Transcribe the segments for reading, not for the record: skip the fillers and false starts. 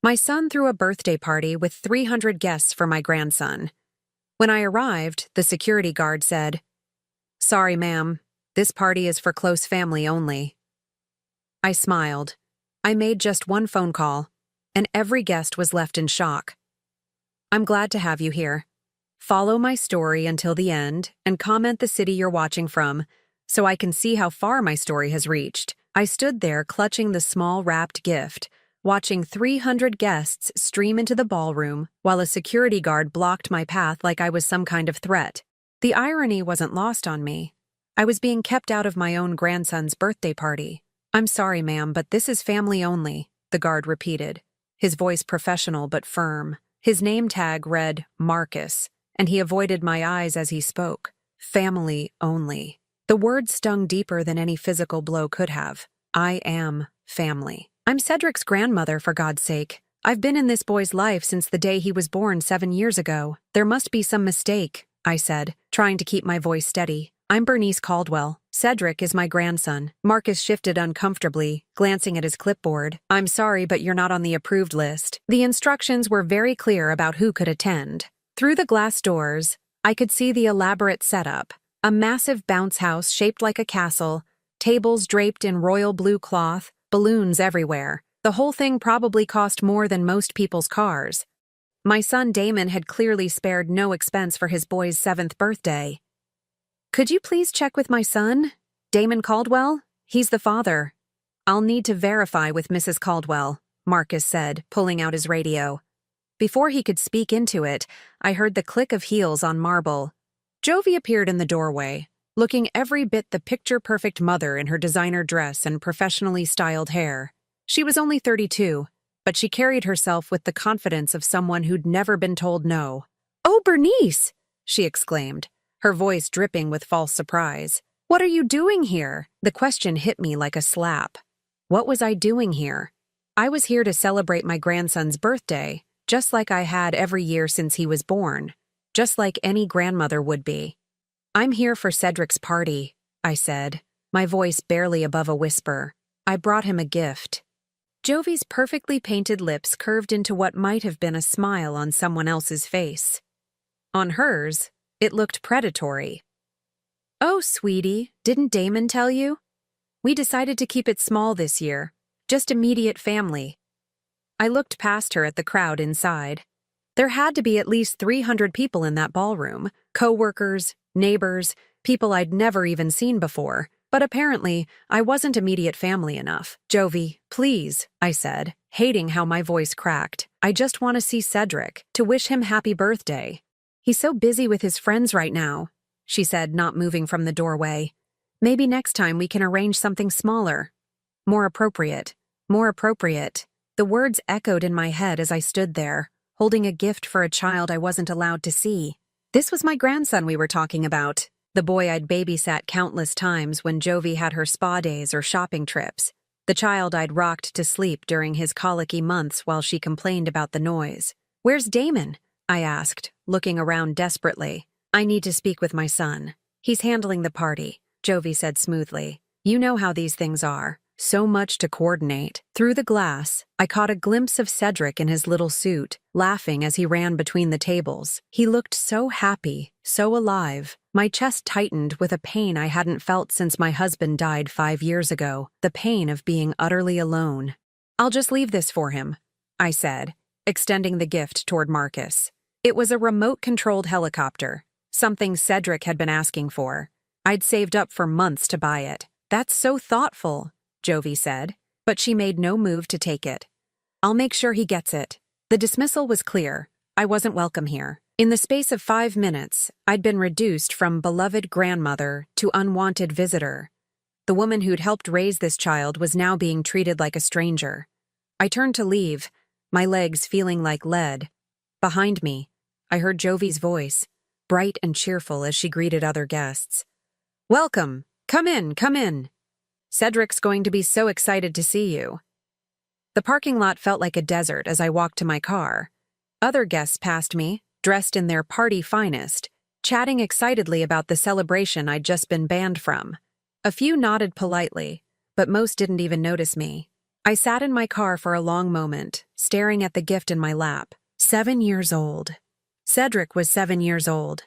My son threw a birthday party with 300 guests for my grandson. When I arrived, the security guard said, "Sorry, ma'am, this party is for close family only." I smiled. I made just one phone call, and every guest was left in shock. "I'm glad to have you here. Follow my story until the end and comment the city you're watching from so I can see how far my story has reached." I stood there clutching the small wrapped gift, watching 300 guests stream into the ballroom while a security guard blocked my path like I was some kind of threat. The irony wasn't lost on me. I was being kept out of my own grandson's birthday party. "I'm sorry, ma'am, but this is family only," the guard repeated, his voice professional but firm. His name tag read Marcus, and he avoided my eyes as he spoke. Family only. The word stung deeper than any physical blow could have. I am family. "I'm Cedric's grandmother, for God's sake. I've been in this boy's life since the day he was born 7 years ago. There must be some mistake," I said, trying to keep my voice steady. "I'm Bernice Caldwell. Cedric is my grandson." Marcus shifted uncomfortably, glancing at his clipboard. "I'm sorry, but you're not on the approved list." The instructions were very clear about who could attend. Through the glass doors, I could see the elaborate setup. A massive bounce house shaped like a castle, tables draped in royal blue cloth, balloons everywhere. The whole thing probably cost more than most people's cars. My son Damon had clearly spared no expense for his boy's 7th birthday. "Could you please check with my son? Damon Caldwell? He's the father." "I'll need to verify with Mrs. Caldwell," Marcus said, pulling out his radio. Before he could speak into it, I heard the click of heels on marble. Jovi appeared in the doorway, looking every bit the picture-perfect mother in her designer dress and professionally styled hair. She was only 32, but she carried herself with the confidence of someone who'd never been told no. "Oh, Bernice!" she exclaimed, her voice dripping with false surprise. "What are you doing here?" The question hit me like a slap. What was I doing here? I was here to celebrate my grandson's birthday, just like I had every year since he was born. Just like any grandmother would be. "I'm here for Cedric's party," I said, my voice barely above a whisper. "I brought him a gift." Jovi's perfectly painted lips curved into what might have been a smile on someone else's face. On hers, it looked predatory. "Oh, sweetie, didn't Damon tell you? We decided to keep it small this year, just immediate family." I looked past her at the crowd inside. There had to be at least 300 people in that ballroom, co-workers, neighbors, people I'd never even seen before. But apparently, I wasn't immediate family enough. "Jovi, please," I said, hating how my voice cracked. "I just want to see Cedric, to wish him happy birthday." "He's so busy with his friends right now," she said, not moving from the doorway. "Maybe next time we can arrange something smaller. More appropriate. More appropriate." The words echoed in my head as I stood there, holding a gift for a child I wasn't allowed to see. This was my grandson we were talking about, the boy I'd babysat countless times when Jovi had her spa days or shopping trips, the child I'd rocked to sleep during his colicky months while she complained about the noise. "Where's Damon?" I asked, looking around desperately. "I need to speak with my son. He's handling the party," Jovi said smoothly. "You know how these things are. So much to coordinate." Through the glass, I caught a glimpse of Cedric in his little suit, laughing as he ran between the tables. He looked so happy, so alive. My chest tightened with a pain I hadn't felt since my husband died 5 years ago, the pain of being utterly alone. "I'll just leave this for him," I said, extending the gift toward Marcus. It was a remote-controlled helicopter, something Cedric had been asking for. I'd saved up for months to buy it. "That's so thoughtful," Jovi said, but she made no move to take it. "I'll make sure he gets it." The dismissal was clear. I wasn't welcome here. In the space of 5 minutes, I'd been reduced from beloved grandmother to unwanted visitor. The woman who'd helped raise this child was now being treated like a stranger. I turned to leave, my legs feeling like lead. Behind me, I heard Jovi's voice, bright and cheerful as she greeted other guests. "Welcome! Come in, come in! Cedric's going to be so excited to see you." The parking lot felt like a desert as I walked to my car. Other guests passed me, dressed in their party finest, chatting excitedly about the celebration I'd just been banned from. A few nodded politely, but most didn't even notice me. I sat in my car for a long moment, staring at the gift in my lap. 7 years old. Cedric was 7 years old,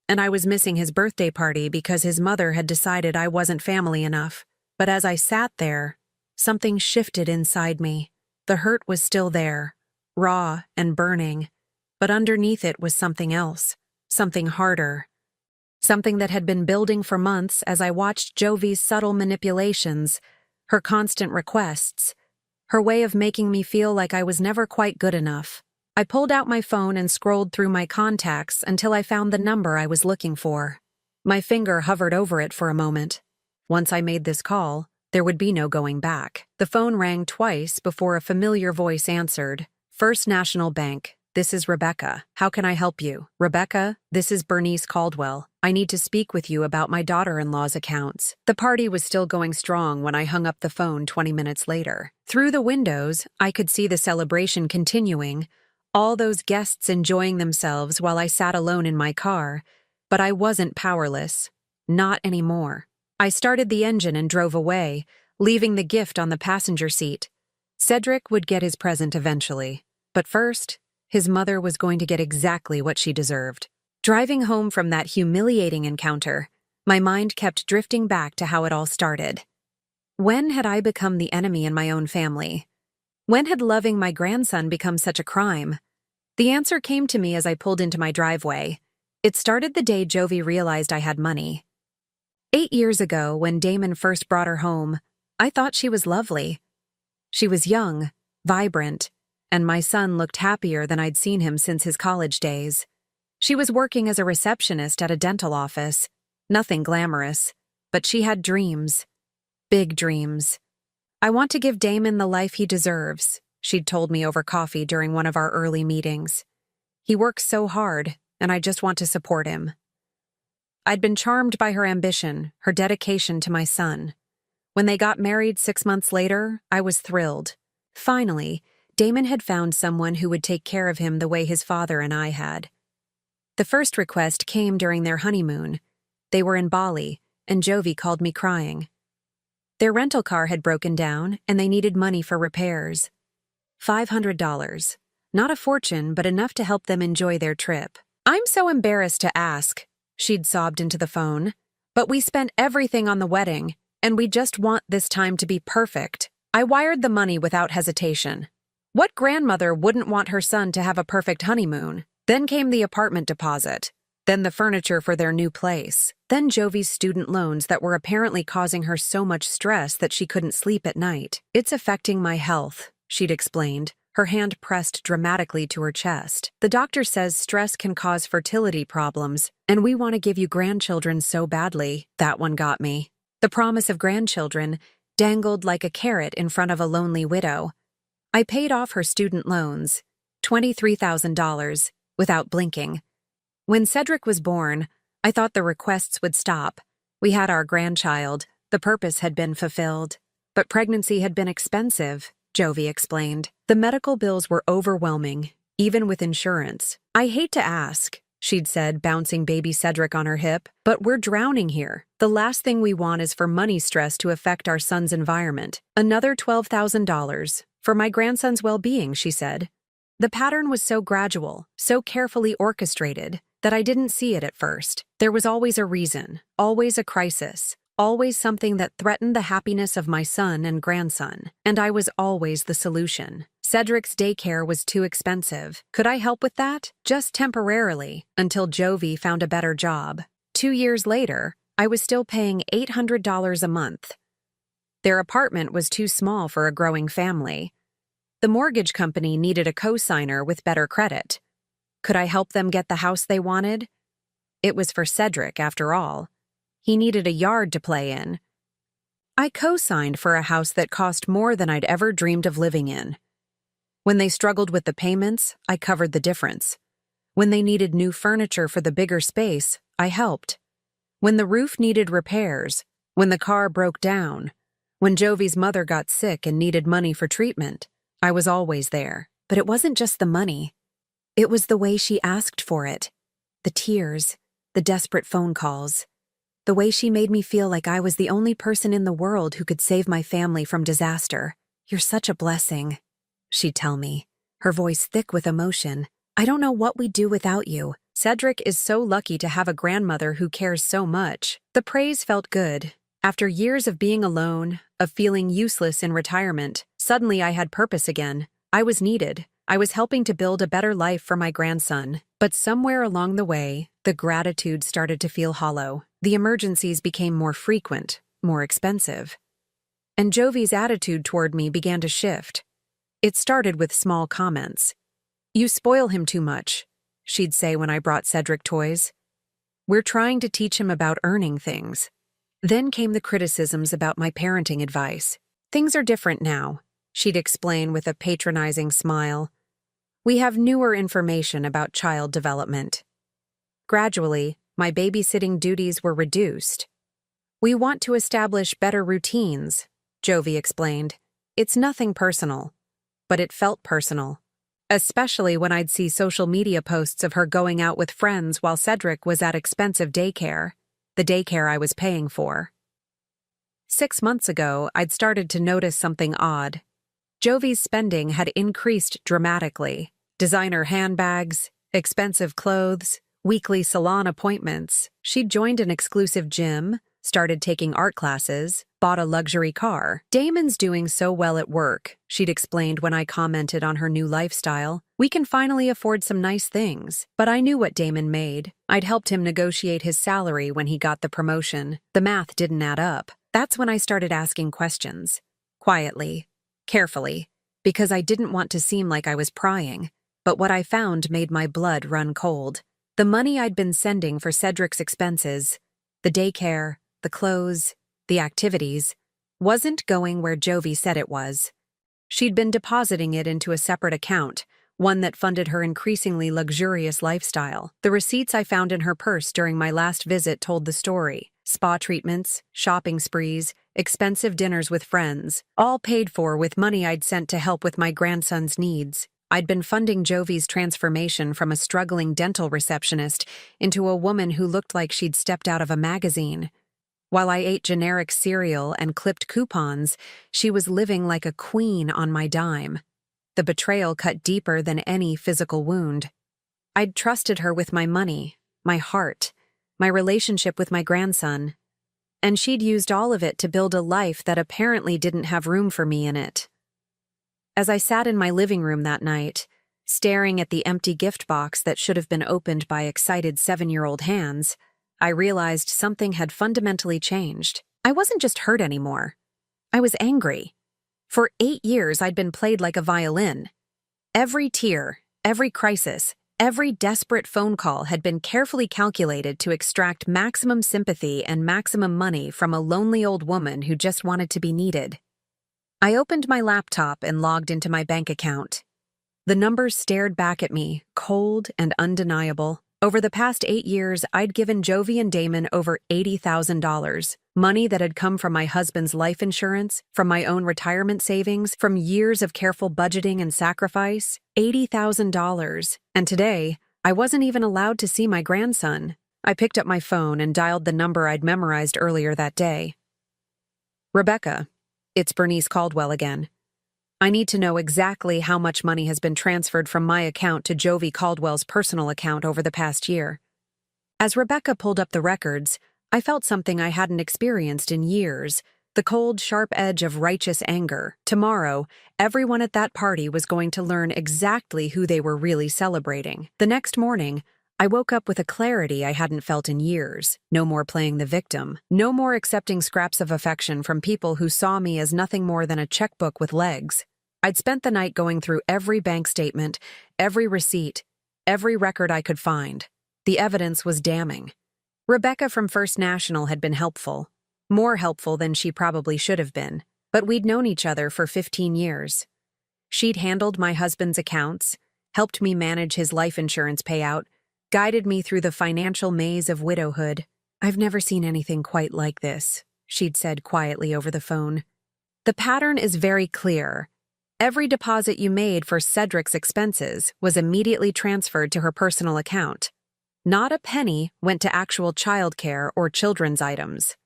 and I was missing his birthday party because his mother had decided I wasn't family enough. But as I sat there, something shifted inside me. The hurt was still there, raw and burning, but underneath it was something else, something harder. Something that had been building for months as I watched Jovi's subtle manipulations, her constant requests, her way of making me feel like I was never quite good enough. I pulled out my phone and scrolled through my contacts until I found the number I was looking for. My finger hovered over it for a moment. Once I made this call, there would be no going back. The phone rang twice before a familiar voice answered. First National Bank. This is Rebecca. How can I help you? Rebecca, this is Bernice Caldwell. I need to speak with you about my daughter-in-law's accounts. The party was still going strong when I hung up the phone 20 minutes later. Through the windows, I could see the celebration continuing, all those guests enjoying themselves while I sat alone in my car, but I wasn't powerless. Not anymore. I started the engine and drove away, leaving the gift on the passenger seat. Cedric would get his present eventually, but first, his mother was going to get exactly what she deserved. Driving home from that humiliating encounter, my mind kept drifting back to how it all started. When had I become the enemy in my own family? When had loving my grandson become such a crime? The answer came to me as I pulled into my driveway. It started the day Jovi realized I had money. 8 years ago, when Damon first brought her home, I thought she was lovely. She was young, vibrant, and my son looked happier than I'd seen him since his college days. She was working as a receptionist at a dental office. Nothing glamorous, but she had dreams. Big dreams. I want to give Damon the life he deserves, she'd told me over coffee during one of our early meetings. He works so hard, and I just want to support him. I'd been charmed by her ambition, her dedication to my son. When they got married 6 months later, I was thrilled. Finally, Damon had found someone who would take care of him the way his father and I had. The first request came during their honeymoon. They were in Bali, and Jovi called me crying. Their rental car had broken down, and they needed money for repairs. $500. Not a fortune, but enough to help them enjoy their trip. I'm so embarrassed to ask, she'd sobbed into the phone. But we spent everything on the wedding, and we just want this time to be perfect. I wired the money without hesitation. What grandmother wouldn't want her son to have a perfect honeymoon? Then came the apartment deposit. Then the furniture for their new place. Then Jovi's student loans that were apparently causing her so much stress that she couldn't sleep at night. It's affecting my health, she'd explained, her hand pressed dramatically to her chest. The doctor says stress can cause fertility problems, and we want to give you grandchildren so badly. That one got me. The promise of grandchildren dangled like a carrot in front of a lonely widow. I paid off her student loans, $23,000, without blinking. When Cedric was born, I thought the requests would stop. We had our grandchild. The purpose had been fulfilled. But pregnancy had been expensive, Jovi explained. The medical bills were overwhelming, even with insurance. I hate to ask, she'd said, bouncing baby Cedric on her hip, but we're drowning here. The last thing we want is for money stress to affect our son's environment. Another $12,000. For my grandson's well-being, she said. The pattern was so gradual, so carefully orchestrated, that I didn't see it at first. There was always a reason, always a crisis, always something that threatened the happiness of my son and grandson, and I was always the solution. Cedric's daycare was too expensive. Could I help with that? Just temporarily, until Jovi found a better job. 2 years later, I was still paying $800 a month. Their apartment was too small for a growing family. The mortgage company needed a co-signer with better credit. Could I help them get the house they wanted? It was for Cedric, after all. He needed a yard to play in. I co-signed for a house that cost more than I'd ever dreamed of living in. When they struggled with the payments, I covered the difference. When they needed new furniture for the bigger space, I helped. When the roof needed repairs, when the car broke down, when Jovi's mother got sick and needed money for treatment, I was always there. But it wasn't just the money. It was the way she asked for it. The tears, the desperate phone calls. The way she made me feel like I was the only person in the world who could save my family from disaster. "You're such a blessing," she'd tell me, her voice thick with emotion. "I don't know what we'd do without you. Cedric is so lucky to have a grandmother who cares so much." The praise felt good. After years of being alone, of feeling useless in retirement, suddenly I had purpose again. I was needed. I was helping to build a better life for my grandson. But somewhere along the way, the gratitude started to feel hollow. The emergencies became more frequent, more expensive. And Jovi's attitude toward me began to shift. It started with small comments. "You spoil him too much," she'd say when I brought Cedric toys. "We're trying to teach him about earning things." Then came the criticisms about my parenting advice. "Things are different now," she'd explain with a patronizing smile. "We have newer information about child development." Gradually, my babysitting duties were reduced. "We want to establish better routines," Jovi explained. "It's nothing personal." But it felt personal. Especially when I'd see social media posts of her going out with friends while Cedric was at expensive daycare, the daycare I was paying for. 6 months ago, I'd started to notice something odd. Jovi's spending had increased dramatically. Designer handbags, expensive clothes, weekly salon appointments. She'd joined an exclusive gym, started taking art classes, bought a luxury car. "Damon's doing so well at work," she'd explained when I commented on her new lifestyle. "We can finally afford some nice things." But I knew what Damon made. I'd helped him negotiate his salary when he got the promotion. The math didn't add up. That's when I started asking questions. Quietly, carefully, because I didn't want to seem like I was prying. But what I found made my blood run cold. The money I'd been sending for Cedric's expenses, the daycare, the clothes, the activities, wasn't going where Jovi said it was. She'd been depositing it into a separate account, one that funded her increasingly luxurious lifestyle. The receipts I found in her purse during my last visit told the story. Spa treatments, shopping sprees, expensive dinners with friends, all paid for with money I'd sent to help with my grandson's needs. I'd been funding Jovi's transformation from a struggling dental receptionist into a woman who looked like she'd stepped out of a magazine. While I ate generic cereal and clipped coupons, she was living like a queen on my dime. The betrayal cut deeper than any physical wound. I'd trusted her with my money, my heart, my relationship with my grandson, and she'd used all of it to build a life that apparently didn't have room for me in it. As I sat in my living room that night, staring at the empty gift box that should have been opened by excited 7-year-old hands, I realized something had fundamentally changed. I wasn't just hurt anymore. I was angry. For 8 years, I'd been played like a violin. Every tear, every crisis, every desperate phone call had been carefully calculated to extract maximum sympathy and maximum money from a lonely old woman who just wanted to be needed. I opened my laptop and logged into my bank account. The numbers stared back at me, cold and undeniable. Over the past 8 years, I'd given Jovi and Damon over $80,000, money that had come from my husband's life insurance, from my own retirement savings, from years of careful budgeting and sacrifice. $80,000. And today, I wasn't even allowed to see my grandson. I picked up my phone and dialed the number I'd memorized earlier that day. "Rebecca, it's Bernice Caldwell again. I need to know exactly how much money has been transferred from my account to Jovi Caldwell's personal account over the past year." As Rebecca pulled up the records, I felt something I hadn't experienced in years, the cold, sharp edge of righteous anger. Tomorrow, everyone at that party was going to learn exactly who they were really celebrating. The next morning, I woke up with a clarity I hadn't felt in years. No more playing the victim. No more accepting scraps of affection from people who saw me as nothing more than a checkbook with legs. I'd spent the night going through every bank statement, every receipt, every record I could find. The evidence was damning. Rebecca from First National had been helpful, more helpful than she probably should have been, but we'd known each other for 15 years. She'd handled my husband's accounts, helped me manage his life insurance payout, guided me through the financial maze of widowhood. "I've never seen anything quite like this," she'd said quietly over the phone. "The pattern is very clear. Every deposit you made for Cedric's expenses was immediately transferred to her personal account. Not a penny went to actual childcare or children's items."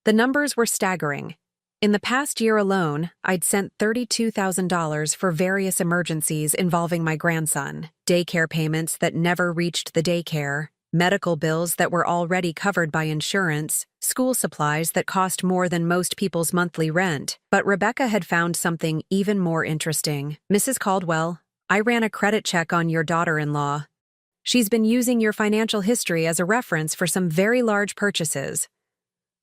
The numbers were staggering. In the past year alone, I'd sent $32,000 for various emergencies involving my grandson, daycare payments that never reached the daycare, medical bills that were already covered by insurance, school supplies that cost more than most people's monthly rent. But Rebecca had found something even more interesting. "Mrs. Caldwell, I ran a credit check on your daughter-in-law. She's been using your financial history as a reference for some very large purchases.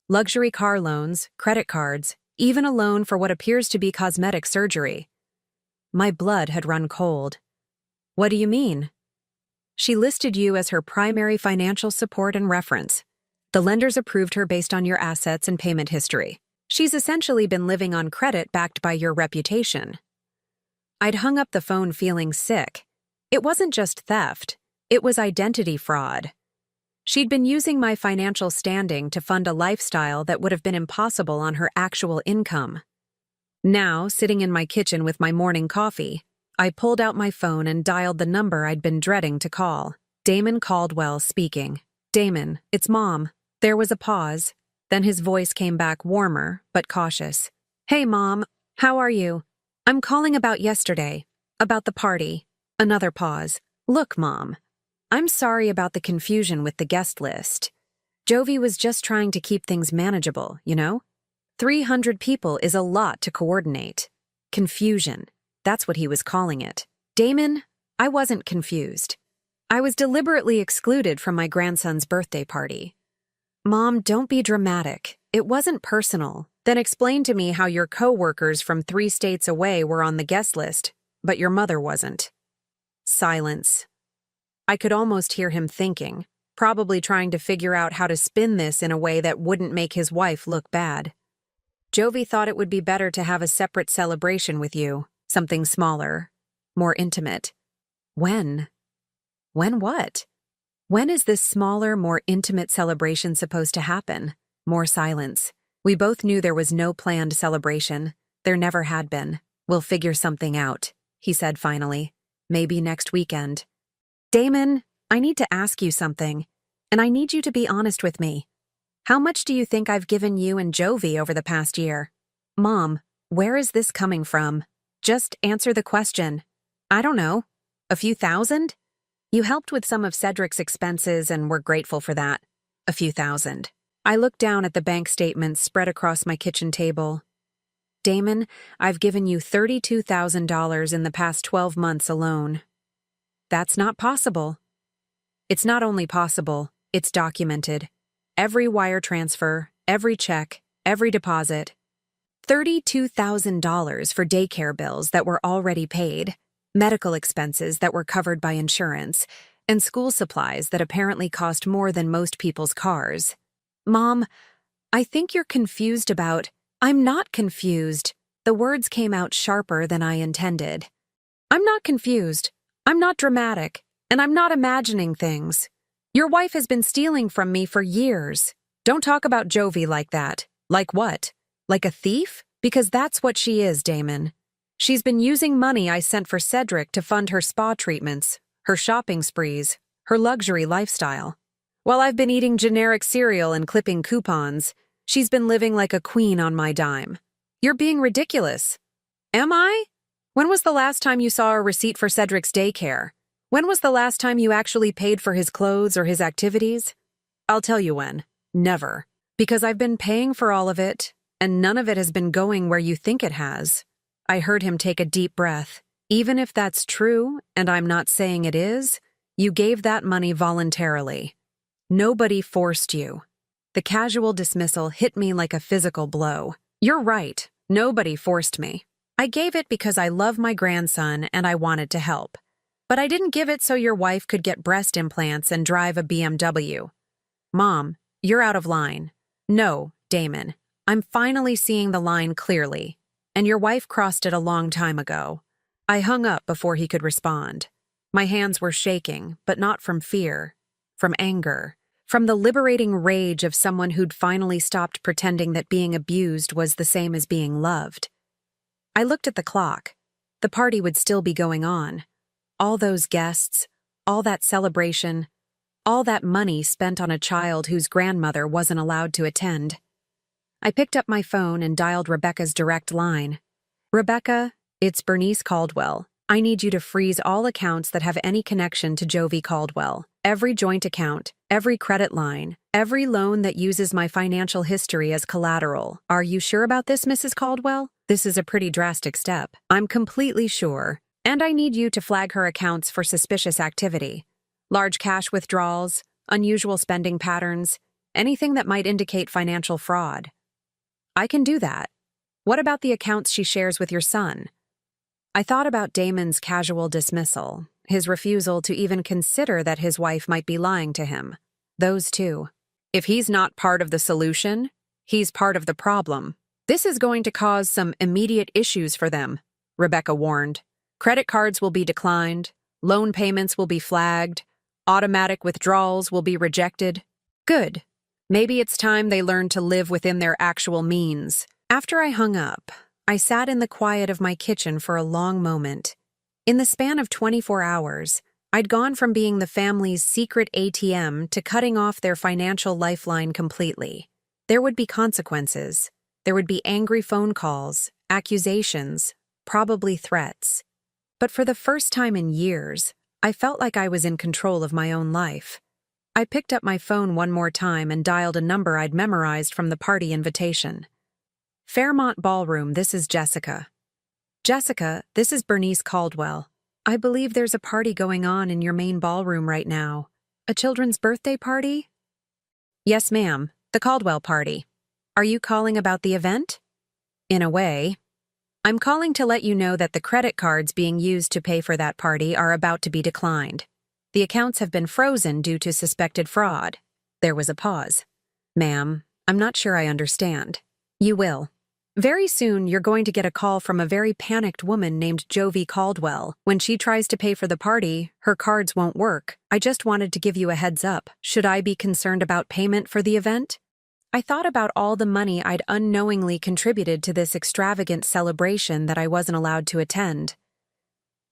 Luxury car loans, credit cards, even a loan for what appears to be cosmetic surgery." My blood had run cold. "What do you mean?" "She listed you as her primary financial support and reference. The lenders approved her based on your assets and payment history. She's essentially been living on credit backed by your reputation." I'd hung up the phone feeling sick. It wasn't just theft, it was identity fraud. She'd been using my financial standing to fund a lifestyle that would have been impossible on her actual income. Now, sitting in my kitchen with my morning coffee, I pulled out my phone and dialed the number I'd been dreading to call. Damon Caldwell speaking. "Damon, it's Mom." There was a pause, then his voice came back warmer, but cautious. "Hey, Mom, how are you? I'm calling about yesterday, about the party." Another pause. "Look, Mom, I'm sorry about the confusion with the guest list. Jovi was just trying to keep things manageable, you know? 300 people is a lot to coordinate. Confusion. That's what he was calling it." "Damon, I wasn't confused. I was deliberately excluded from my grandson's birthday party." "Mom, don't be dramatic. It wasn't personal. Then explain to me how your co-workers from 3 states away were on the guest list, but your mother wasn't." Silence. I could almost hear him thinking, probably trying to figure out how to spin this in a way that wouldn't make his wife look bad. "Jovi thought it would be better to have a separate celebration with you. Something smaller, more intimate." "When? When what? When is this smaller, more intimate celebration supposed to happen?" More silence. We both knew there was no planned celebration. There never had been. "We'll figure something out," he said finally. "Maybe next weekend." "Damon, I need to ask you something, and I need you to be honest with me. How much do you think I've given you and Jovi over the past year?" "Mom, where is this coming from? Just answer the question." "I don't know. A few thousand? You helped with some of Cedric's expenses and we're grateful for that. A few thousand." I looked down at the bank statements spread across my kitchen table. "Damon, I've given you $32,000 in the past 12 months alone." "That's not possible." "It's not only possible, it's documented. Every wire transfer, every check, every deposit. $32,000 for daycare bills that were already paid, medical expenses that were covered by insurance, and school supplies that apparently cost more than most people's cars." "Mom, I think you're confused about—" "I'm not confused." The words came out sharper than I intended. "I'm not confused. I'm not dramatic, and I'm not imagining things. Your wife has been stealing from me for years. Don't talk about Jovi like that." "Like what? Like a thief?" "Because that's what she is, Damon. She's been using money I sent for Cedric to fund her spa treatments, her shopping sprees, her luxury lifestyle. While I've been eating generic cereal and clipping coupons, she's been living like a queen on my dime." "You're being ridiculous." "Am I? When was the last time you saw a receipt for Cedric's daycare? When was the last time you actually paid for his clothes or his activities?" "I'll tell you when. Never. Because I've been paying for all of it, and none of it has been going where you think it has." I heard him take a deep breath. "Even if that's true, and I'm not saying it is, you gave that money voluntarily. Nobody forced you." The casual dismissal hit me like a physical blow. "You're right. Nobody forced me. I gave it because I love my grandson and I wanted to help. But I didn't give it so your wife could get breast implants and drive a BMW. Mom, you're out of line." "No, Damon. I'm finally seeing the line clearly. And your wife crossed it a long time ago." I hung up before he could respond. My hands were shaking, but not from fear, from anger, from the liberating rage of someone who'd finally stopped pretending that being abused was the same as being loved. I looked at the clock. The party would still be going on. All those guests, all that celebration, all that money spent on a child whose grandmother wasn't allowed to attend. I picked up my phone and dialed Rebecca's direct line. Rebecca, it's Bernice Caldwell. I need you to freeze all accounts that have any connection to Jovi Caldwell. Every joint account, every credit line, every loan that uses my financial history as collateral. Are you sure about this, Mrs. Caldwell? This is a pretty drastic step. I'm completely sure. And I need you to flag her accounts for suspicious activity. Large cash withdrawals, unusual spending patterns, anything that might indicate financial fraud. I can do that. What about the accounts she shares with your son? I thought about Damon's casual dismissal, his refusal to even consider that his wife might be lying to him. Those two. If he's not part of the solution, he's part of the problem. This is going to cause some immediate issues for them, Rebecca warned. Credit cards will be declined, loan payments will be flagged, automatic withdrawals will be rejected. Good. Maybe it's time they learn to live within their actual means. After I hung up, I sat in the quiet of my kitchen for a long moment. In the span of 24 hours, I'd gone from being the family's secret ATM to cutting off their financial lifeline completely. There would be consequences. There would be angry phone calls, accusations, probably threats. But for the first time in years, I felt like I was in control of my own life. I picked up my phone one more time and dialed a number I'd memorized from the party invitation. Fairmont Ballroom, this is Jessica. Jessica, this is Bernice Caldwell. I believe there's a party going on in your main ballroom right now. A children's birthday party? Yes, ma'am, the Caldwell party. Are you calling about the event? In a way. I'm calling to let you know that the credit cards being used to pay for that party are about to be declined. The accounts have been frozen due to suspected fraud. There was a pause. Ma'am, I'm not sure I understand. You will. Very soon, you're going to get a call from a very panicked woman named Jovi Caldwell. When she tries to pay for the party, her cards won't work. I just wanted to give you a heads up. Should I be concerned about payment for the event? I thought about all the money I'd unknowingly contributed to this extravagant celebration that I wasn't allowed to attend.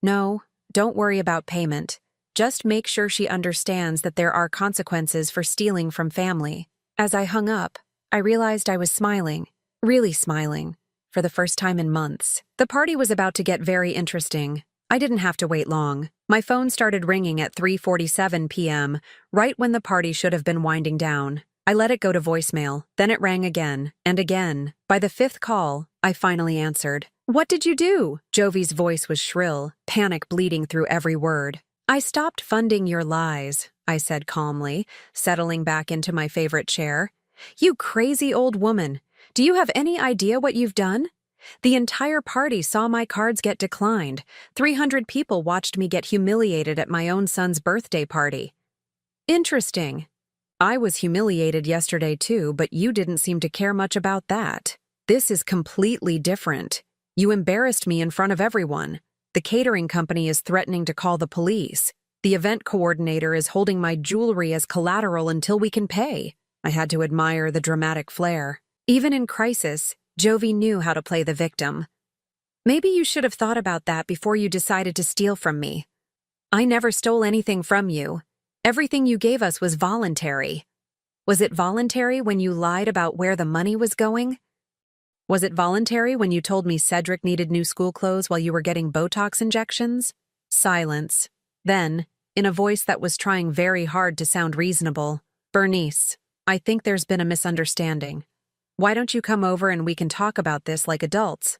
No, don't worry about payment. Just make sure she understands that there are consequences for stealing from family. As I hung up, I realized I was smiling. Really smiling, for the first time in months. The party was about to get very interesting. I didn't have to wait long. My phone started ringing at 3:47 p.m., right when the party should have been winding down. I let it go to voicemail, then it rang again, and again. By the fifth call, I finally answered. What did you do? Jovi's voice was shrill, panic bleeding through every word. I stopped funding your lies, I said calmly, settling back into my favorite chair. You crazy old woman. Do you have any idea what you've done? The entire party saw my cards get declined. 300 people watched me get humiliated at my own son's birthday party. Interesting. I was humiliated yesterday too, but you didn't seem to care much about that. This is completely different. You embarrassed me in front of everyone. The catering company is threatening to call the police. The event coordinator is holding my jewelry as collateral until we can pay. I had to admire the dramatic flair. Even in crisis, Jovi knew how to play the victim. Maybe you should have thought about that before you decided to steal from me. I never stole anything from you. Everything you gave us was voluntary. Was it voluntary when you lied about where the money was going? Was it voluntary when you told me Cedric needed new school clothes while you were getting Botox injections? Silence. Then, in a voice that was trying very hard to sound reasonable, Bernice, I think there's been a misunderstanding. Why don't you come over and we can talk about this like adults?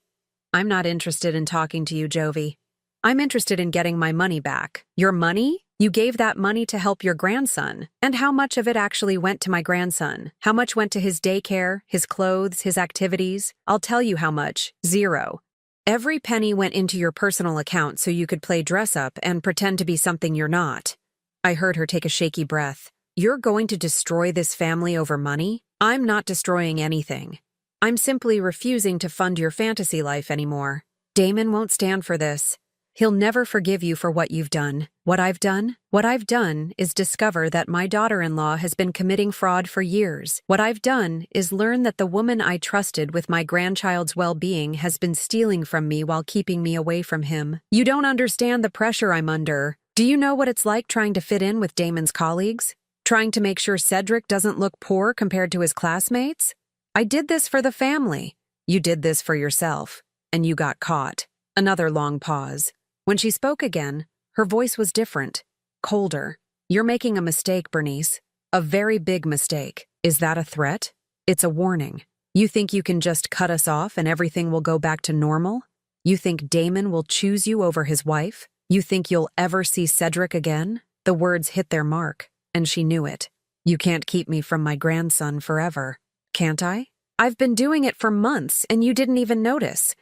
I'm not interested in talking to you, Jovi. I'm interested in getting my money back. Your money? You gave that money to help your grandson. And how much of it actually went to my grandson? How much went to his daycare, his clothes, his activities? I'll tell you how much. 0. Every penny went into your personal account so you could play dress up and pretend to be something you're not. I heard her take a shaky breath. You're going to destroy this family over money? I'm not destroying anything. I'm simply refusing to fund your fantasy life anymore. Damon won't stand for this. He'll never forgive you for what you've done. What I've done? What I've done is discover that my daughter-in-law has been committing fraud for years. What I've done is learn that the woman I trusted with my grandchild's well-being has been stealing from me while keeping me away from him. You don't understand the pressure I'm under. Do you know what it's like trying to fit in with Damon's colleagues? Trying to make sure Cedric doesn't look poor compared to his classmates? I did this for the family. You did this for yourself. And you got caught. Another long pause. When she spoke again, her voice was different, colder. You're making a mistake, Bernice. A very big mistake. Is that a threat? It's a warning. You think you can just cut us off and everything will go back to normal? You think Damon will choose you over his wife? You think you'll ever see Cedric again? The words hit their mark, and she knew it. You can't keep me from my grandson forever. Can't I? I've been doing it for months, and you didn't even notice.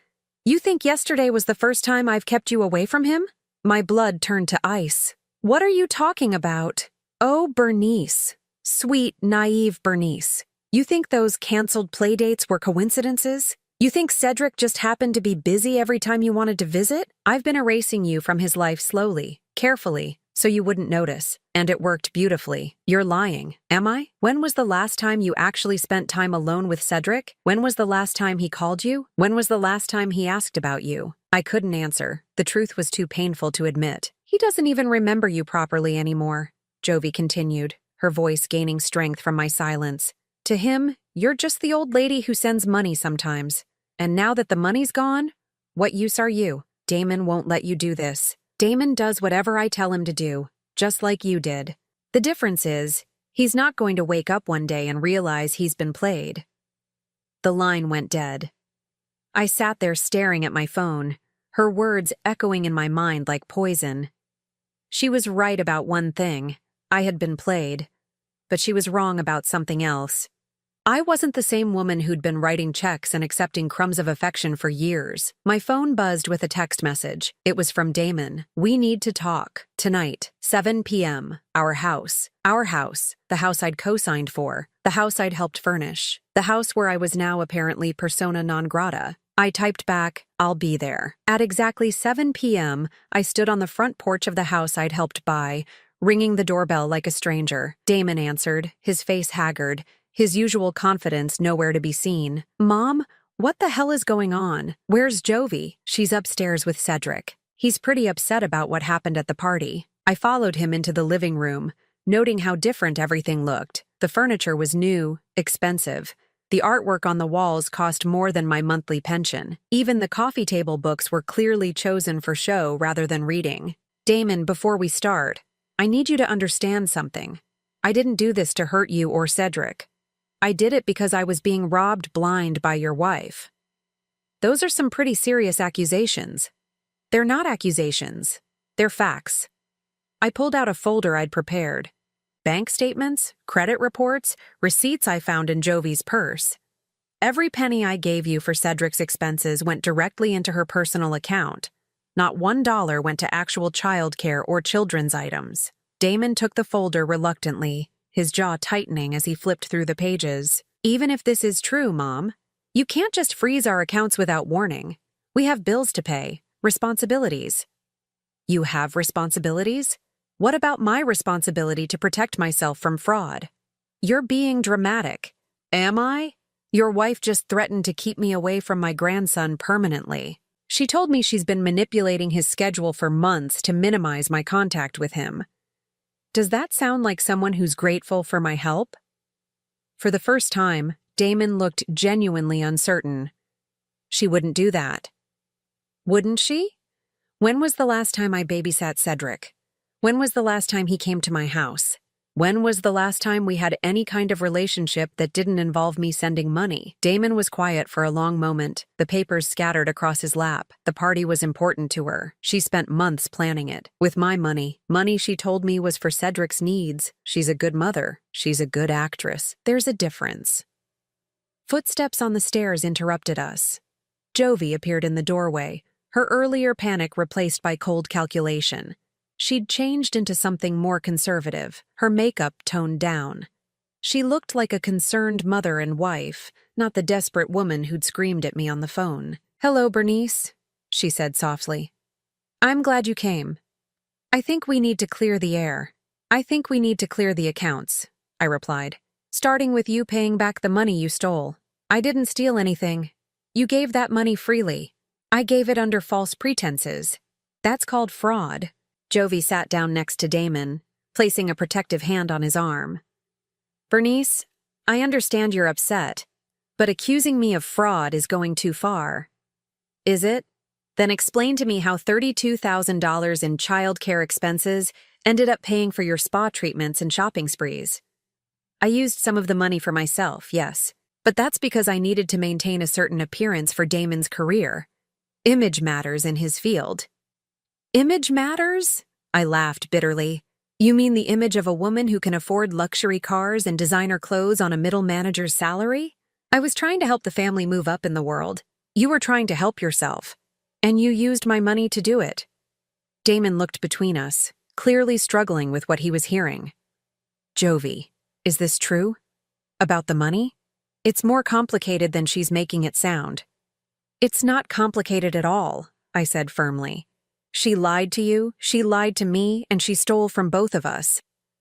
You think yesterday was the first time I've kept you away from him? My blood turned to ice. What are you talking about? Oh, Bernice. Sweet, naive Bernice. You think those canceled playdates were coincidences? You think Cedric just happened to be busy every time you wanted to visit? I've been erasing you from his life slowly, carefully, so you wouldn't notice. And it worked beautifully. You're lying, am I? When was the last time you actually spent time alone with Cedric? When was the last time he called you? When was the last time he asked about you? I couldn't answer. The truth was too painful to admit. He doesn't even remember you properly anymore, Jovi continued, her voice gaining strength from my silence. To him, you're just the old lady who sends money sometimes. And now that the money's gone, what use are you? Damon won't let you do this. Damon does whatever I tell him to do, just like you did. The difference is, he's not going to wake up one day and realize he's been played. The line went dead. I sat there staring at my phone, her words echoing in my mind like poison. She was right about one thing. I had been played. But she was wrong about something else. I wasn't the same woman who'd been writing checks and accepting crumbs of affection for years. My phone buzzed with a text message. It was from Damon. We need to talk. Tonight, 7 p.m. Our house. Our house. The house I'd co-signed for. The house I'd helped furnish. The house where I was now apparently persona non grata. I typed back, I'll be there. At exactly 7 p.m., I stood on the front porch of the house I'd helped buy, ringing the doorbell like a stranger. Damon answered, his face haggard, his usual confidence nowhere to be seen. Mom, what the hell is going on? Where's Jovi? She's upstairs with Cedric. He's pretty upset about what happened at the party. I followed him into the living room, noting how different everything looked. The furniture was new, expensive. The artwork on the walls cost more than my monthly pension. Even the coffee table books were clearly chosen for show rather than reading. Damon, before we start, I need you to understand something. I didn't do this to hurt you or Cedric. I did it because I was being robbed blind by your wife. Those are some pretty serious accusations. They're not accusations. They're facts. I pulled out a folder I'd prepared. Bank statements, credit reports, receipts I found in Jovi's purse. Every penny I gave you for Cedric's expenses went directly into her personal account. Not $1 went to actual childcare or children's items. Damon took the folder reluctantly, his jaw tightening as he flipped through the pages. Even if this is true, Mom, you can't just freeze our accounts without warning. We have bills to pay, responsibilities. You have responsibilities? What about my responsibility to protect myself from fraud? You're being dramatic. Am I? Your wife just threatened to keep me away from my grandson permanently. She told me she's been manipulating his schedule for months to minimize my contact with him. Does that sound like someone who's grateful for my help? For the first time, Damon looked genuinely uncertain. She wouldn't do that. Wouldn't she? When was the last time I babysat Cedric? When was the last time he came to my house? When was the last time we had any kind of relationship that didn't involve me sending money? Damon was quiet for a long moment, the papers scattered across his lap. The party was important to her. She spent months planning it. With my money she told me was for Cedric's needs. She's a good mother. She's a good actress. There's a difference. Footsteps on the stairs interrupted us. Jovi appeared in the doorway, her earlier panic replaced by cold calculation. She'd changed into something more conservative, her makeup toned down. She looked like a concerned mother and wife, not the desperate woman who'd screamed at me on the phone. "Hello, Bernice," she said softly. "I'm glad you came. I think we need to clear the air. I think we need to clear the accounts," I replied. "Starting with you paying back the money you stole. I didn't steal anything. You gave that money freely. I gave it under false pretenses. That's called fraud." Jovi sat down next to Damon, placing a protective hand on his arm. "Bernice, I understand you're upset. But accusing me of fraud is going too far. Is it? Then explain to me how $32,000 in childcare expenses ended up paying for your spa treatments and shopping sprees. I used some of the money for myself, yes, but that's because I needed to maintain a certain appearance for Damon's career. Image matters in his field. Image matters? I laughed bitterly. You mean the image of a woman who can afford luxury cars and designer clothes on a middle manager's salary? I was trying to help the family move up in the world. You were trying to help yourself. And you used my money to do it. Damon looked between us, clearly struggling with what he was hearing. Jovi, is this true? About the money? It's more complicated than she's making it sound. It's not complicated at all, I said firmly. She lied to you, she lied to me, and she stole from both of us.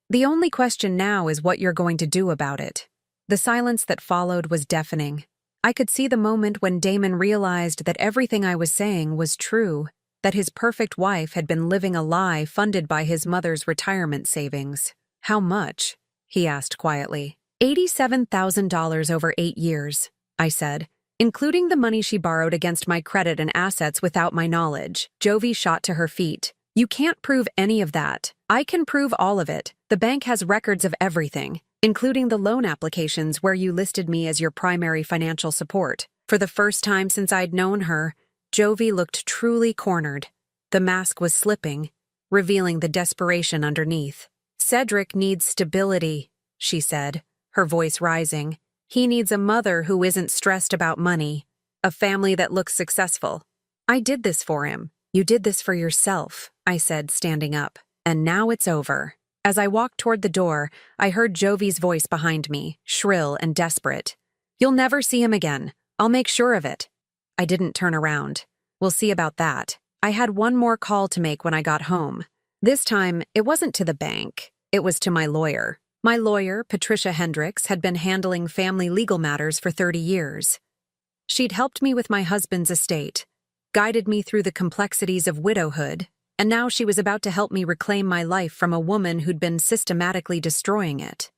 The only question now is what you're going to do about it. The silence that followed was deafening. I could see the moment when Damon realized that everything I was saying was true, that his perfect wife had been living a lie funded by his mother's retirement savings. How much? He asked quietly. $87,000 over 8 years, I said, including the money she borrowed against my credit and assets without my knowledge. Jovi shot to her feet. You can't prove any of that. I can prove all of it. The bank has records of everything, including the loan applications where you listed me as your primary financial support. For the first time since I'd known her, Jovi looked truly cornered. The mask was slipping, revealing the desperation underneath. Cedric needs stability, she said, her voice rising. He needs a mother who isn't stressed about money, a family that looks successful. I did this for him. You did this for yourself, I said, standing up. And now it's over. As I walked toward the door, I heard Jovi's voice behind me, shrill and desperate. You'll never see him again. I'll make sure of it. I didn't turn around. We'll see about that. I had one more call to make when I got home. This time, it wasn't to the bank. It was to my lawyer. My lawyer, Patricia Hendricks, had been handling family legal matters for 30 years. She'd helped me with my husband's estate, guided me through the complexities of widowhood, and now she was about to help me reclaim my life from a woman who'd been systematically destroying it.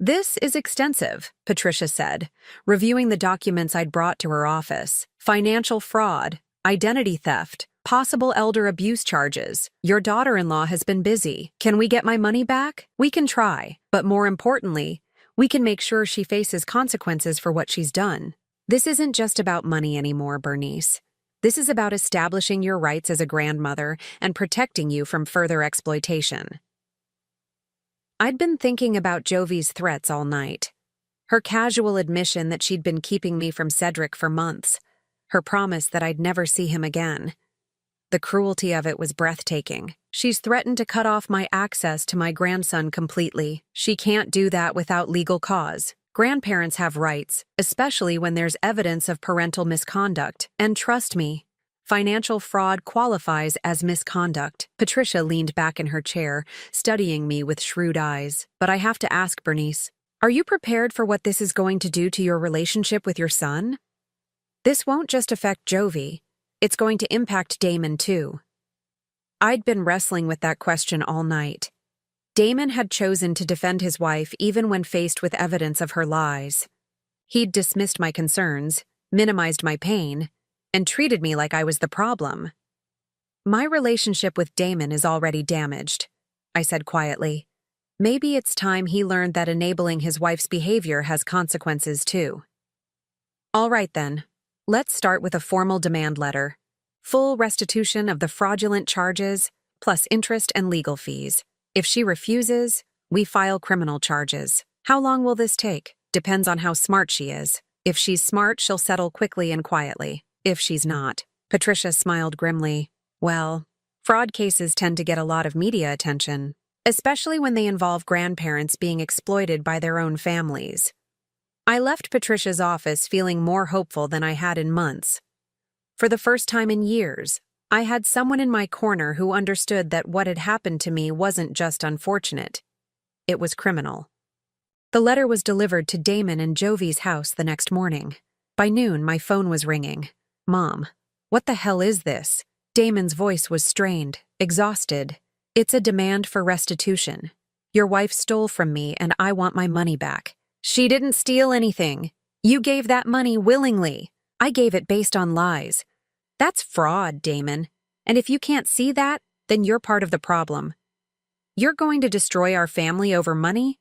This is extensive, Patricia said, reviewing the documents I'd brought to her office. Financial fraud, identity theft, possible elder abuse charges. Your daughter-in-law has been busy. Can we get my money back? We can try, but more importantly, we can make sure she faces consequences for what she's done. This isn't just about money anymore, Bernice. This is about establishing your rights as a grandmother and protecting you from further exploitation. I'd been thinking about Jovi's threats all night. Her casual admission that she'd been keeping me from Cedric for months. Her promise that I'd never see him again. The cruelty of it was breathtaking. She's threatened to cut off my access to my grandson completely. She can't do that without legal cause. Grandparents have rights, especially when there's evidence of parental misconduct. And trust me, financial fraud qualifies as misconduct. Patricia leaned back in her chair, studying me with shrewd eyes. But I have to ask, Bernice, are you prepared for what this is going to do to your relationship with your son? This won't just affect Jovi. It's going to impact Damon, too. I'd been wrestling with that question all night. Damon had chosen to defend his wife even when faced with evidence of her lies. He'd dismissed my concerns, minimized my pain, and treated me like I was the problem. My relationship with Damon is already damaged, I said quietly. Maybe it's time he learned that enabling his wife's behavior has consequences too. All right then, let's start with a formal demand letter. Full restitution of the fraudulent charges, plus interest and legal fees. If she refuses, we file criminal charges. How long will this take? Depends on how smart she is. If she's smart, she'll settle quickly and quietly. If she's not. Patricia smiled grimly. Well, fraud cases tend to get a lot of media attention, especially when they involve grandparents being exploited by their own families. I left Patricia's office feeling more hopeful than I had in months. For the first time in years, I had someone in my corner who understood that what had happened to me wasn't just unfortunate. It was criminal. The letter was delivered to Damon and Jovi's house the next morning. By noon, my phone was ringing. Mom, what the hell is this? Damon's voice was strained, exhausted. It's a demand for restitution. Your wife stole from me and I want my money back. She didn't steal anything. You gave that money willingly. I gave it based on lies. That's fraud, Damon. And if you can't see that, then you're part of the problem. You're going to destroy our family over money?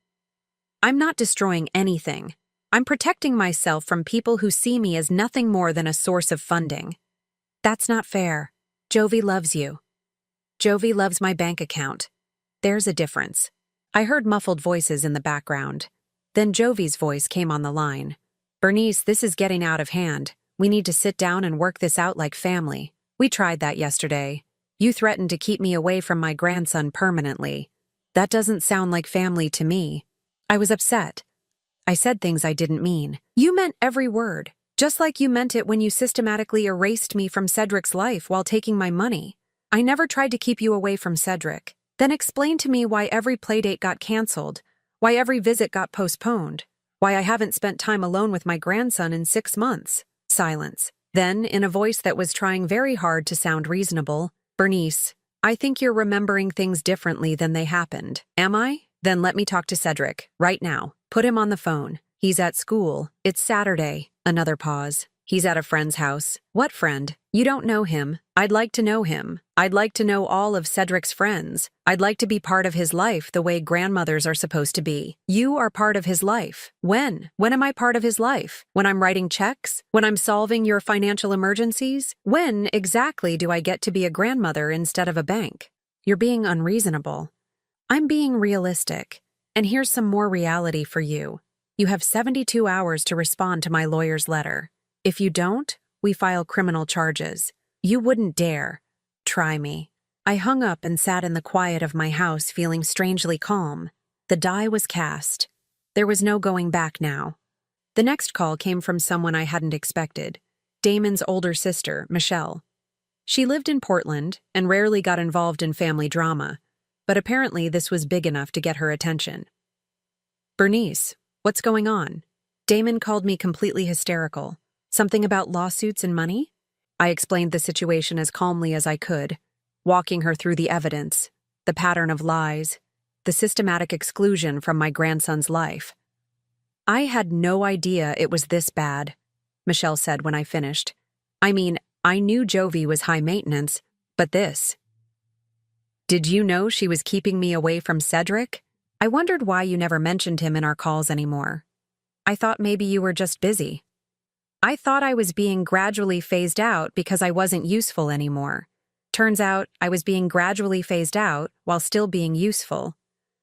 I'm not destroying anything. I'm protecting myself from people who see me as nothing more than a source of funding. That's not fair. Jovi loves you. Jovi loves my bank account. There's a difference. I heard muffled voices in the background. Then Jovi's voice came on the line. Bernice, this is getting out of hand. We need to sit down and work this out like family. We tried that yesterday. You threatened to keep me away from my grandson permanently. That doesn't sound like family to me. I was upset. I said things I didn't mean. You meant every word, just like you meant it when you systematically erased me from Cedric's life while taking my money. I never tried to keep you away from Cedric. Then explain to me why every playdate got canceled, why every visit got postponed, why I haven't spent time alone with my grandson in 6 months. Silence. Then, in a voice that was trying very hard to sound reasonable, Bernice, I think you're remembering things differently than they happened. Am I? Then let me talk to Cedric, right now. Put him on the phone. He's at school. It's Saturday. Another pause. He's at a friend's house. What friend? You don't know him. I'd like to know him. I'd like to know all of Cedric's friends. I'd like to be part of his life the way grandmothers are supposed to be. You are part of his life. When? When am I part of his life? When I'm writing checks? When I'm solving your financial emergencies? When exactly do I get to be a grandmother instead of a bank? You're being unreasonable. I'm being realistic. And here's some more reality for you. You have 72 hours to respond to my lawyer's letter. If you don't, we file criminal charges. You wouldn't dare. Try me. I hung up and sat in the quiet of my house feeling strangely calm. The die was cast. There was no going back now. The next call came from someone I hadn't expected. Damon's older sister, Michelle. She lived in Portland and rarely got involved in family drama, but apparently this was big enough to get her attention. Bernice, what's going on? Damon called me completely hysterical. Something about lawsuits and money? I explained the situation as calmly as I could, walking her through the evidence, the pattern of lies, the systematic exclusion from my grandson's life. I had no idea it was this bad, Michelle said when I finished. I mean, I knew Jovi was high maintenance, but this. Did you know she was keeping me away from Cedric? I wondered why you never mentioned him in our calls anymore. I thought maybe you were just busy. I thought I was being gradually phased out because I wasn't useful anymore. Turns out I was being gradually phased out while still being useful.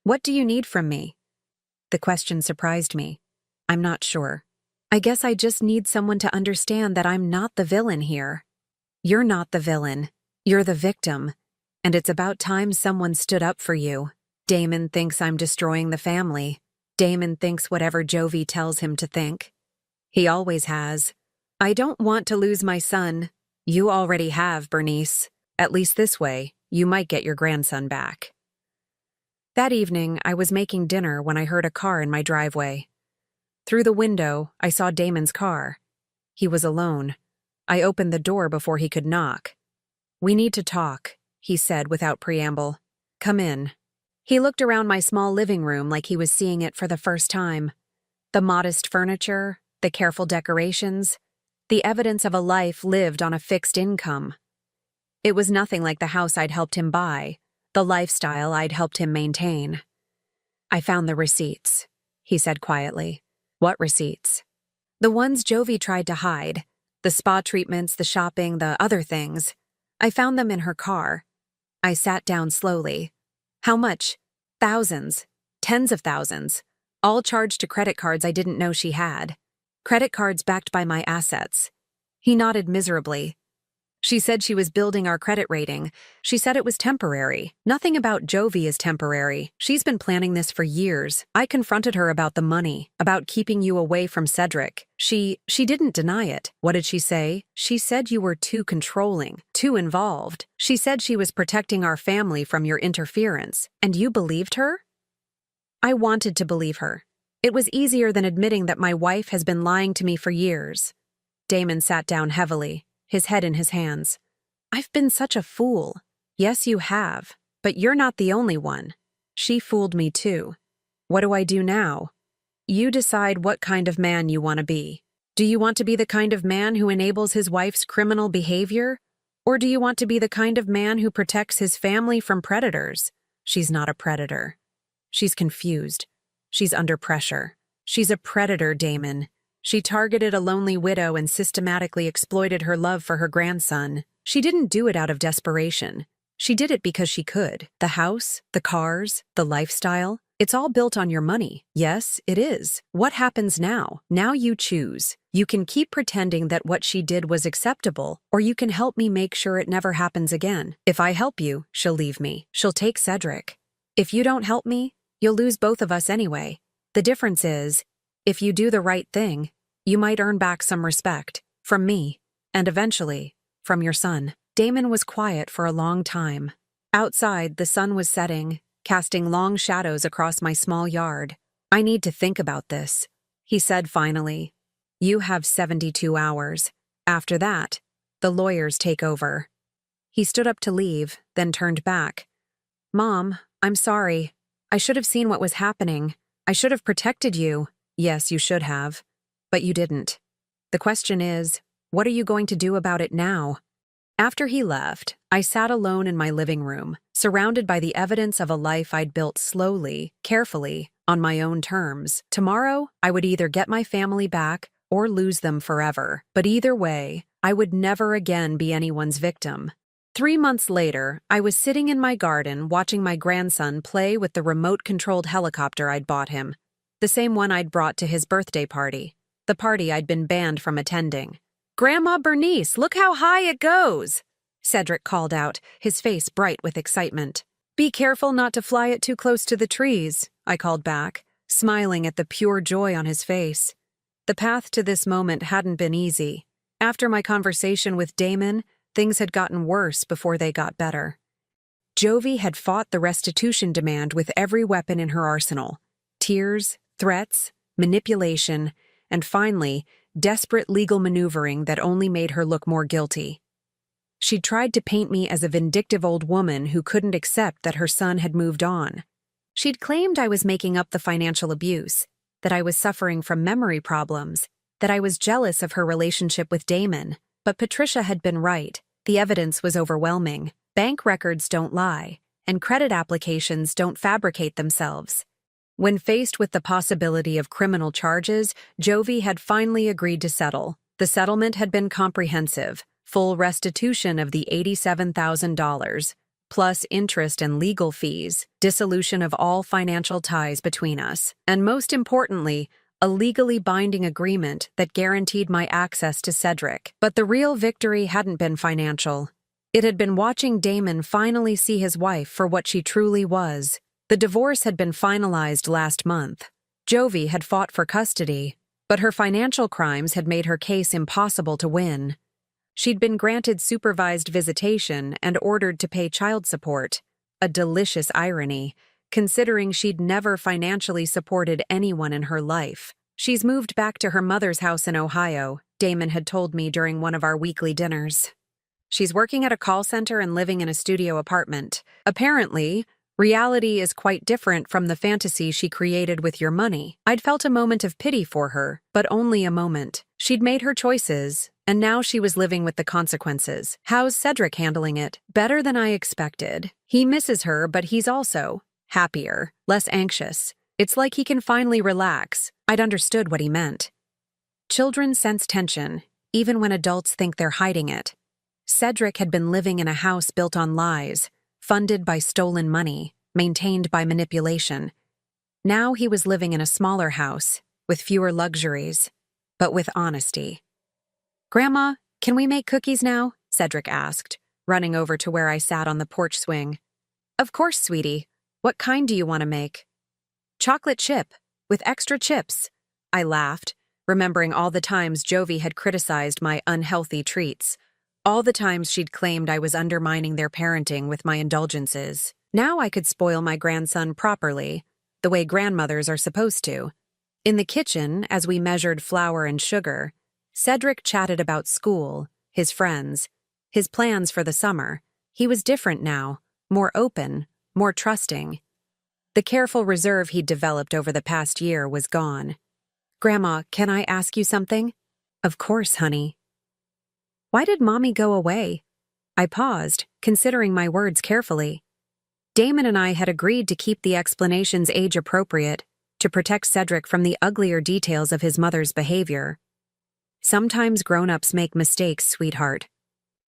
What do you need from me? The question surprised me. I'm not sure. I guess I just need someone to understand that I'm not the villain here. You're not the villain. You're the victim. And it's about time someone stood up for you. Damon thinks I'm destroying the family. Damon thinks whatever Jovi tells him to think. He always has. I don't want to lose my son. You already have, Bernice. At least this way, you might get your grandson back. That evening, I was making dinner when I heard a car in my driveway. Through the window, I saw Damon's car. He was alone. I opened the door before he could knock. We need to talk, he said without preamble. Come in. He looked around my small living room like he was seeing it for the first time. The modest furniture, the careful decorations, the evidence of a life lived on a fixed income. It was nothing like the house I'd helped him buy, the lifestyle I'd helped him maintain. I found the receipts, he said quietly. What receipts? The ones Jovi tried to hide. The spa treatments, the shopping, the other things. I found them in her car. I sat down slowly. How much? Thousands. Tens of thousands. All charged to credit cards I didn't know she had. Credit cards backed by my assets. He nodded miserably. She said she was building our credit rating. She said it was temporary. Nothing about Jovi is temporary. She's been planning this for years. I confronted her about the money, about keeping you away from Cedric. She didn't deny it. What did she say? She said you were too controlling, too involved. She said she was protecting our family from your interference. And you believed her? I wanted to believe her. It was easier than admitting that my wife has been lying to me for years. Damon sat down heavily, his head in his hands. I've been such a fool. Yes, you have. But you're not the only one. She fooled me too. What do I do now? You decide what kind of man you want to be. Do you want to be the kind of man who enables his wife's criminal behavior? Or do you want to be the kind of man who protects his family from predators? She's not a predator. She's confused. She's under pressure. She's a predator, Damon. She targeted a lonely widow and systematically exploited her love for her grandson. She didn't do it out of desperation. She did it because she could. The house, the cars, the lifestyle, it's all built on your money. Yes, it is. What happens now? Now you choose. You can keep pretending that what she did was acceptable, or you can help me make sure it never happens again. If I help you, she'll leave me. She'll take Cedric. If you don't help me, you'll lose both of us anyway. The difference is, if you do the right thing, you might earn back some respect from me, and eventually, from your son. Damon was quiet for a long time. Outside, the sun was setting, casting long shadows across my small yard. I need to think about this, he said finally. You have 72 hours. After that, the lawyers take over. He stood up to leave, then turned back. Mom, I'm sorry. I should have seen what was happening. I should have protected you. Yes, you should have. But you didn't. The question is, what are you going to do about it now? After he left, I sat alone in my living room, surrounded by the evidence of a life I'd built slowly, carefully, on my own terms. Tomorrow, I would either get my family back or lose them forever. But either way, I would never again be anyone's victim. 3 months later, I was sitting in my garden watching my grandson play with the remote-controlled helicopter I'd bought him, the same one I'd brought to his birthday party, the party I'd been banned from attending. Grandma Bernice, look how high it goes, Cedric called out, his face bright with excitement. Be careful not to fly it too close to the trees, I called back, smiling at the pure joy on his face. The path to this moment hadn't been easy. After my conversation with Damon, things had gotten worse before they got better. Jovi had fought the restitution demand with every weapon in her arsenal. Tears, threats, manipulation, and finally, desperate legal maneuvering that only made her look more guilty. She'd tried to paint me as a vindictive old woman who couldn't accept that her son had moved on. She'd claimed I was making up the financial abuse, that I was suffering from memory problems, that I was jealous of her relationship with Damon. But Patricia had been right. The evidence was overwhelming. Bank records don't lie, and credit applications don't fabricate themselves. When faced with the possibility of criminal charges, Jovi had finally agreed to settle. The settlement had been comprehensive, full restitution of the $87,000, plus interest and legal fees, dissolution of all financial ties between us, and most importantly, a legally binding agreement that guaranteed my access to Cedric. But the real victory hadn't been financial. It had been watching Damon finally see his wife for what she truly was. The divorce had been finalized last month. Jovi had fought for custody, but her financial crimes had made her case impossible to win. She'd been granted supervised visitation and ordered to pay child support, a delicious irony, considering she'd never financially supported anyone in her life. She's moved back to her mother's house in Ohio, Damon had told me during one of our weekly dinners. She's working at a call center and living in a studio apartment. Apparently, reality is quite different from the fantasy she created with your money. I'd felt a moment of pity for her, but only a moment. She'd made her choices, and now she was living with the consequences. How's Cedric handling it? Better than I expected. He misses her, but he's also happier, less anxious. It's like he can finally relax. I'd understood what he meant. Children sense tension, even when adults think they're hiding it. Cedric had been living in a house built on lies, funded by stolen money, maintained by manipulation. Now he was living in a smaller house, with fewer luxuries, but with honesty. Grandma, can we make cookies now? Cedric asked, running over to where I sat on the porch swing. Of course, sweetie. What kind do you want to make? Chocolate chip, with extra chips. I laughed, remembering all the times Jovi had criticized my unhealthy treats. All the times she'd claimed I was undermining their parenting with my indulgences. Now I could spoil my grandson properly, the way grandmothers are supposed to. In the kitchen, as we measured flour and sugar, Cedric chatted about school, his friends, his plans for the summer. He was different now, more open, more trusting. The careful reserve he'd developed over the past year was gone. Grandma, can I ask you something? Of course, honey. Why did Mommy go away? I paused, considering my words carefully. Damon and I had agreed to keep the explanations age-appropriate, to protect Cedric from the uglier details of his mother's behavior. Sometimes grown-ups make mistakes, sweetheart.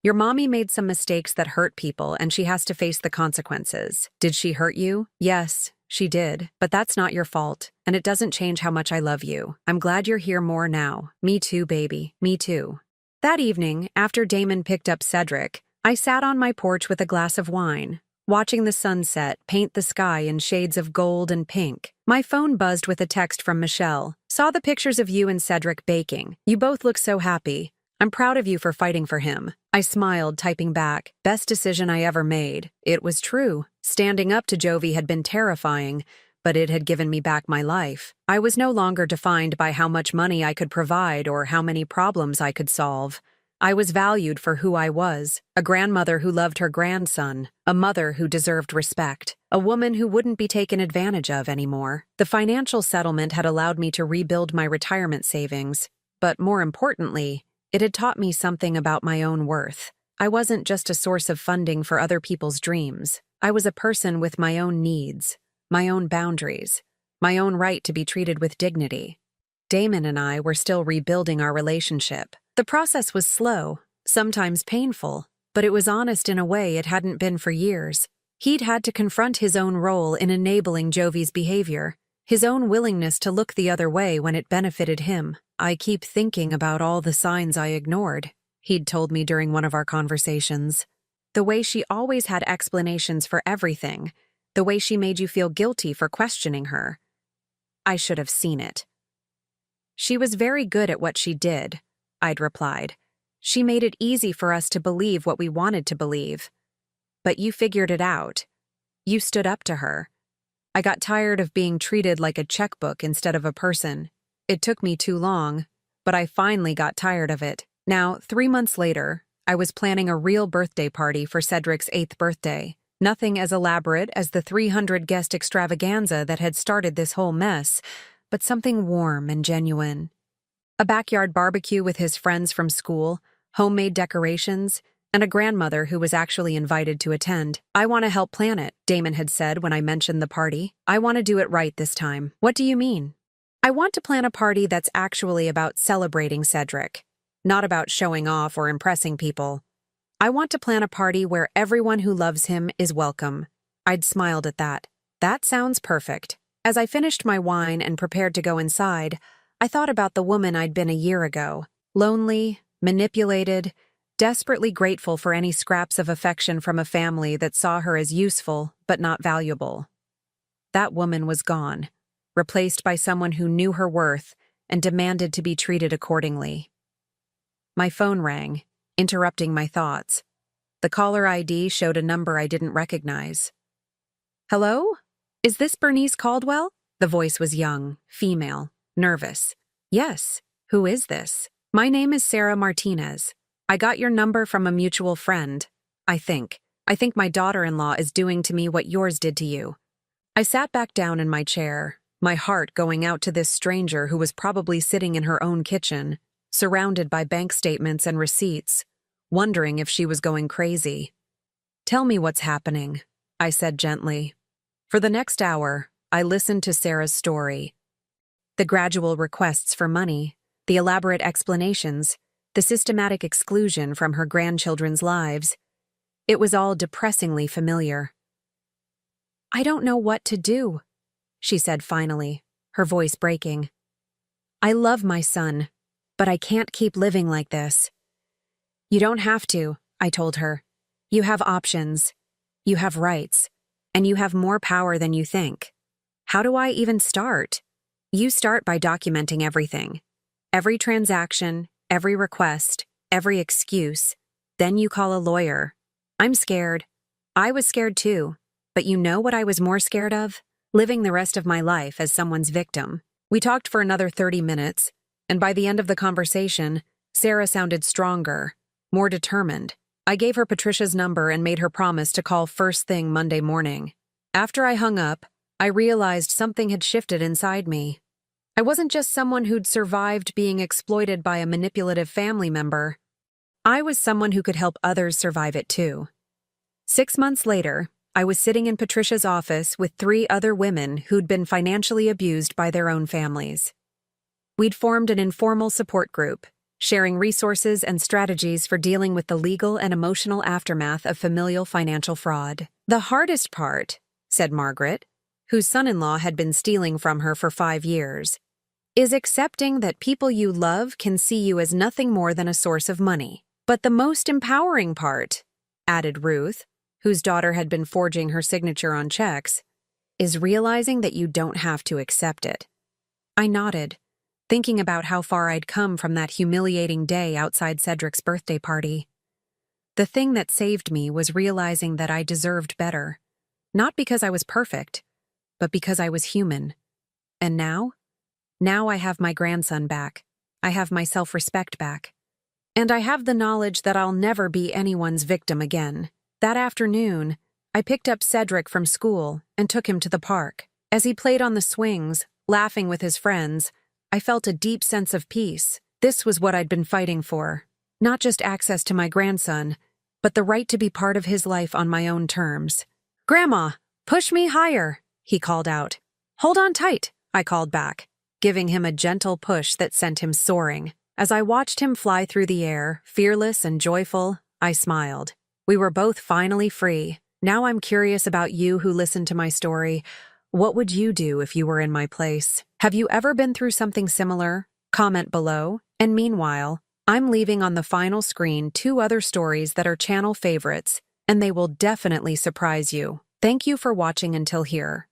Your mommy made some mistakes that hurt people, and she has to face the consequences. Did she hurt you? Yes, she did. But that's not your fault, and it doesn't change how much I love you. I'm glad you're here more now. Me too, baby. Me too. That evening, after Damon picked up Cedric, I sat on my porch with a glass of wine, watching the sunset paint the sky in shades of gold and pink. My phone buzzed with a text from Michelle. Saw the pictures of you and Cedric baking. You both look so happy. I'm proud of you for fighting for him. I smiled, typing back. Best decision I ever made. It was true. Standing up to Jovi had been terrifying, but it had given me back my life. I was no longer defined by how much money I could provide or how many problems I could solve. I was valued for who I was, a grandmother who loved her grandson, a mother who deserved respect, a woman who wouldn't be taken advantage of anymore. The financial settlement had allowed me to rebuild my retirement savings, but more importantly, it had taught me something about my own worth. I wasn't just a source of funding for other people's dreams. I was a person with my own needs, my own boundaries, my own right to be treated with dignity. Damon and I were still rebuilding our relationship. The process was slow, sometimes painful, but it was honest in a way it hadn't been for years. He'd had to confront his own role in enabling Jovi's behavior, his own willingness to look the other way when it benefited him. I keep thinking about all the signs I ignored, he'd told me during one of our conversations. The way she always had explanations for everything, the way she made you feel guilty for questioning her. I should have seen it. She was very good at what she did, I'd replied. She made it easy for us to believe what we wanted to believe. But you figured it out. You stood up to her. I got tired of being treated like a checkbook instead of a person. It took me too long, but I finally got tired of it. Now, 3 months later, I was planning a real birthday party for Cedric's 8th birthday. Nothing as elaborate as the 300-guest extravaganza that had started this whole mess, but something warm and genuine. A backyard barbecue with his friends from school, homemade decorations, and a grandmother who was actually invited to attend. I want to help plan it, Damon had said when I mentioned the party. I want to do it right this time. What do you mean? I want to plan a party that's actually about celebrating Cedric, not about showing off or impressing people. I want to plan a party where everyone who loves him is welcome. I'd smiled at that. That sounds perfect. As I finished my wine and prepared to go inside, I thought about the woman I'd been a year ago. Lonely, manipulated, desperately grateful for any scraps of affection from a family that saw her as useful but not valuable. That woman was gone, replaced by someone who knew her worth and demanded to be treated accordingly. My phone rang, interrupting my thoughts. The caller ID showed a number I didn't recognize. Hello? Is this Bernice Caldwell? The voice was young, female, nervous. Yes. Who is this? My name is Sarah Martinez. I got your number from a mutual friend. I think my daughter-in-law is doing to me what yours did to you. I sat back down in my chair, my heart going out to this stranger who was probably sitting in her own kitchen, surrounded by bank statements and receipts, wondering if she was going crazy. Tell me what's happening, I said gently. For the next hour, I listened to Sarah's story. The gradual requests for money, the elaborate explanations, the systematic exclusion from her grandchildren's lives. It was all depressingly familiar. I don't know what to do, she said finally, her voice breaking. I love my son, but I can't keep living like this. You don't have to, I told her. You have options. You have rights. And you have more power than you think. How do I even start? You start by documenting everything. Every transaction, every request, every excuse. Then you call a lawyer. I'm scared. I was scared too. But you know what I was more scared of? Living the rest of my life as someone's victim. We talked for another 30 minutes, and by the end of the conversation, Sarah sounded stronger, more determined. I gave her Patricia's number and made her promise to call first thing Monday morning. After I hung up, I realized something had shifted inside me. I wasn't just someone who'd survived being exploited by a manipulative family member. I was someone who could help others survive it too. 6 months later, I was sitting in Patricia's office with 3 other women who'd been financially abused by their own families. We'd formed an informal support group, sharing resources and strategies for dealing with the legal and emotional aftermath of familial financial fraud. "The hardest part," said Margaret, whose son-in-law had been stealing from her for 5 years, "is accepting that people you love can see you as nothing more than a source of money. But the most empowering part," added Ruth, whose daughter had been forging her signature on checks, "is realizing that you don't have to accept it." I nodded, thinking about how far I'd come from that humiliating day outside Cedric's birthday party. The thing that saved me was realizing that I deserved better, not because I was perfect, but because I was human. And now I have my grandson back. I have my self-respect back. And I have the knowledge that I'll never be anyone's victim again. That afternoon, I picked up Cedric from school and took him to the park. As he played on the swings, laughing with his friends, I felt a deep sense of peace. This was what I'd been fighting for. Not just access to my grandson, but the right to be part of his life on my own terms. "Grandma, push me higher," he called out. "Hold on tight," I called back, giving him a gentle push that sent him soaring. As I watched him fly through the air, fearless and joyful, I smiled. We were both finally free. Now I'm curious about you who listened to my story. What would you do if you were in my place? Have you ever been through something similar? Comment below. And meanwhile, I'm leaving on the final screen 2 other stories that are channel favorites, and they will definitely surprise you. Thank you for watching until here.